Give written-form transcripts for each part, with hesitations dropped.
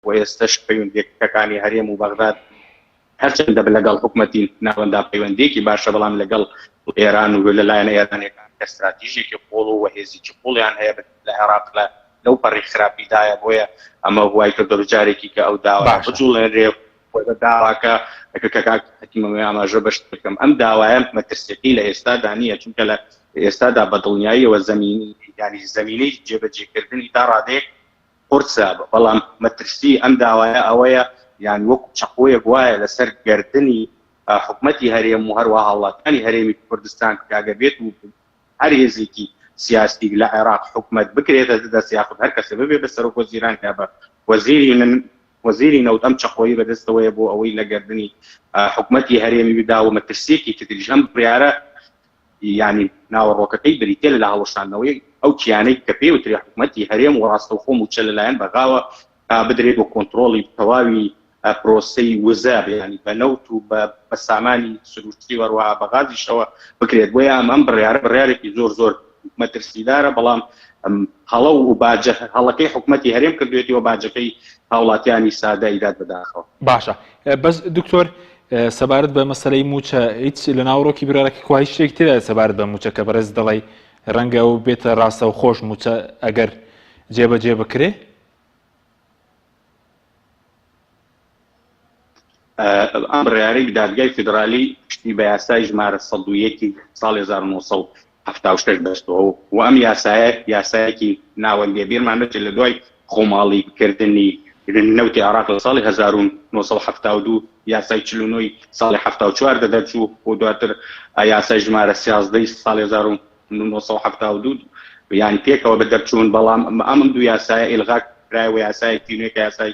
و ئێستش پەیوەندیەکەکانی هەرێم و بەغداد هەرچەندە لەگەڵ حکوومەتی ناوەندا پەیوەندیەکی باشە بەڵام لەگەڵ ئێران و لەلایەن ئێرانەکان استراتیژیەکی قوڵ و هێزیی قوڵیان هەیە لە عێراق لەو پەڕی خراپیدایە بۆیە ئەمە وای کردو جارێکی کە ئەو داوا بجوڵێنرێ داواکە حکیمەوەی ئاماژە بەشت بکەم ئەم داوایە مەترسیەکەی لە ئێستادا نییە چونکە لە ئێستادا بەدڵنیاییەوە زەمینەی جێبەجێکردنی تا ڕادەیەک قورسە بەڵام مەترسی ئەم داوایە ئەوەیە یان وەکو چەقۆیەک وایە لەسەر گردنی حکوومەتی هەرێم و هەروە هاوڵاتیانی هەرێمی کوردستان کاگە بێت و هەر هێزێکی سیاسی لە عێراق حکوومەت بکرێتە دەست یاخود هەر کەسێ ببێ بە سەرۆک وەزیران کا بە وەزیری نەوت ئەم چەقۆیی بەدەستەوەیە بۆ ئەوەی لە گردنی حکوومەتی هەرێمی بدا و مەترسیەکی تریش ئەم بڕیارە یعنی ناوەڕۆکەکەی بریتێ لە هەڵەشاندنەوەی ئەو کیانەی کە پێوتری حکوومەتی هەرێم و ڕاستەوخۆ موچە لەلایەن بەغاوە بدرێت بۆ کۆنتڕۆڵی تەواوی پرۆسەی وزە ینی بە نەوت و بە سامانی سروشتی وەروە بەغازیشەوە بکرێت بۆیە ئەم بڕیارێکی زۆر مەترسیدارە بەڵام هەڵە و باجە هەڵەکەی حکوومەتی هەرێم کردوێتەوە باجەکەی هاوڵاتیانی سادە ئیداد بەداخەوە. باشە بەس دکتۆر سەبارەت بە مەسەلەی موچە هیچ لە ناوڕۆکی برارێکی کوای شتێک تێدا سەبارەت بە موچە کە بەڕێز دەڵێ ڕەنگە و بێتە ڕاستە و خۆش موچە ئەگەر جێبەجێ بکرێ؟ ئەم بڕیارەی دادگای فیدرالی پشتی بە یاسای ژمارە 101 ساڵی 1970 بەستەوە و ئەم یاسایەکی ناوەندی بیرمان بێت لە دوای خۆماڵی بکردنی نەوتی عێراق لە ساڵی 1972 یاسای 49 ساڵی 74 دەدەچوو و دواتر یاسای ژمارە 13 ساڵی 1972 یانی پێکەوە بەدەرچوون بەڵام ئەم دوو یاسایە ئیلغا کرایەوە یاسایەکی نوێکە یاسای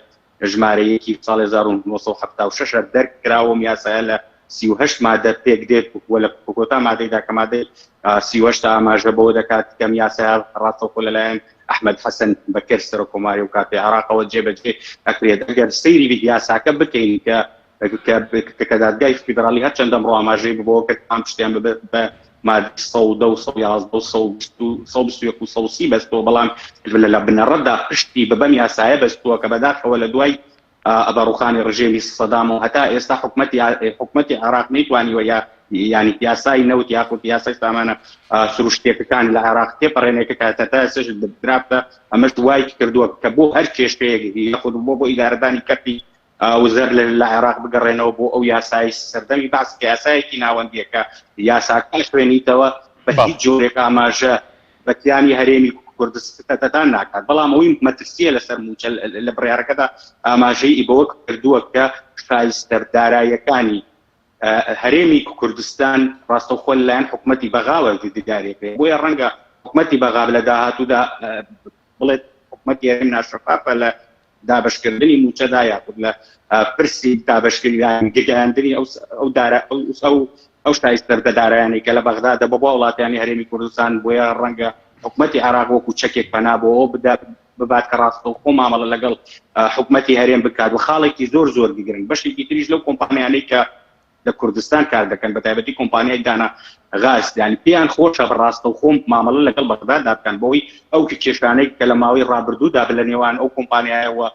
ژمارەیەکی ساڵی 1976 دەرکراوە یاسایە لە 38 مادە پێک دێت وە لە کۆتا مادەیدا کە مادەی 38 ئاماژە بەوە دەکات کەم یاسایە ڕاستەوخۆ لەلایەن ئەحمەد حەسەن بەکر سەرۆکۆماری و کاتی عێراقەوە جێبەجێ ئەکرێت ئەگەر سەیری یاساکە بکەین کە دادگای فیدرالی هەرچەندە ئەمڕۆ ئاماژەی ببەوە کە ئەم شتیان ببێت بە مادە 110 و 111 و 130 بەستەوە بەڵام لە بنەڕەتدا پشتی بەم یاسایە بەستووە کە بەداخەوە لە دوای ئەبەڕوخانی ڕژێمی سەدام و هەتا ئێستا حکوومەتی عێراق نەیتوانیوە یعنی یاسای نەوت یاخود یاسای سامانە سروشتێکەکان لە عێراق تێپەڕێنێکە کاتە تا ئێستاش درابتە ئەمەش وای کردووە کە بۆ هەر کێشەیەک یاخود بۆ ئیدارەدانی کەرتی وزەر لە عێراق بگەڕێنەوە بۆ ئەو یاسای سەردەمی باس کە یاسایەکی ناوەندیەکە یاساکە خوێنیتەوە بە هیچ جۆرێک ئاماژە بەتیانی هەرێمی کوردستان ناکات بەڵام ئەوەی مەترسیە لەسەر موچە لە بڕیارەکەدا ئاماژەی بەوە کردووە کە شایستەرداراییەکانی هەرێمی کوردستان ڕاستەوخۆ لەلایەن حکوومەتی بەغاوە دیدارێکێ بۆیە ڕەنگە حکوومەتی بەغا لە داهاتوودا بڵێت حکوومەتی هەرێم ناشەفافە لە دابشکردنی موچەدا یاخود لە پرسی دابشکردنی گەیاندنی ئەو شایستەردارایانی کە لە بەغدادە بە وڵاتیانی هەرێمی کوردستان بۆیە ڕەنگە حکوومەتی عێراق وەکو چەکێک پەنا بۆەوە ببات کە ڕاستەوخۆ مامەڵە لەگەڵ حکوومەتی هەرێم بکات و خاڵێکی زۆر بگرن بەشێکی تریش لەو کۆمپانیانەی کە لە کوردستان کار دەکەن بە تایبەتی کۆمپانیای دانا غاز یعنی پێیان خۆشە بەڕاستەوخۆ مامەڵە لەگەڵ بەغداددا بکەن بۆەوەی ئەو کێشانەی کە لە ماوەی ڕابردوودا لە نێوان ئەو کۆمپانیایەوە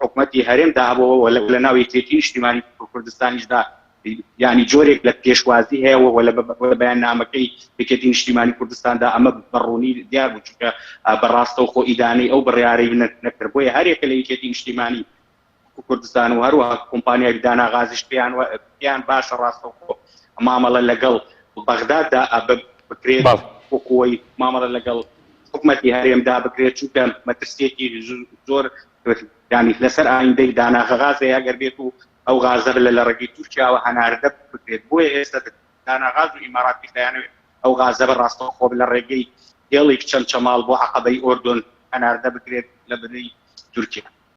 حکوومەتی هەرێمدا هەبەوە لە ناو یەکێتی نیشتیمانی کوردستانیشدا یعنی جۆرێک لە پێشوازی هەیەەوە لە بەیاننامەکەی یەکێتی نیشتیمانی کوردستاندا ئەمە بەڕوونی دیار بوو چونکە بەڕاستەوخۆ ئیدانەی ئەو بڕیارەی نەکرد بۆیە هەرێکە لە یەکێتی نیشتیمانی کوردستان و هەروەها کۆمپانیای دانا غازیش پێیان باشە ڕاستەوخۆ مامەڵە لەگەڵ بەغداددا بکرێت وەکوەی مامەڵە لەگەڵ حکوومەتی هەرێمدا بکرێت چونکە مەترسیەکی زۆر ینی لەسەر ئایندەی دانا غازەیە ئەگەر بێت و ئەو غازە لە ڕێگەی تورکیاوە هەناردە بکرێت بۆیە ئێستا دانا غاز و ئیماراتی دەیانەوێت ئەو غازە بەڕاستەوخۆ لە ڕێگەی هێڵێک چەند چەماڵ بۆ عەقەبەی ئۆردن هەناردە بکرێت لە بنەی تورکیا.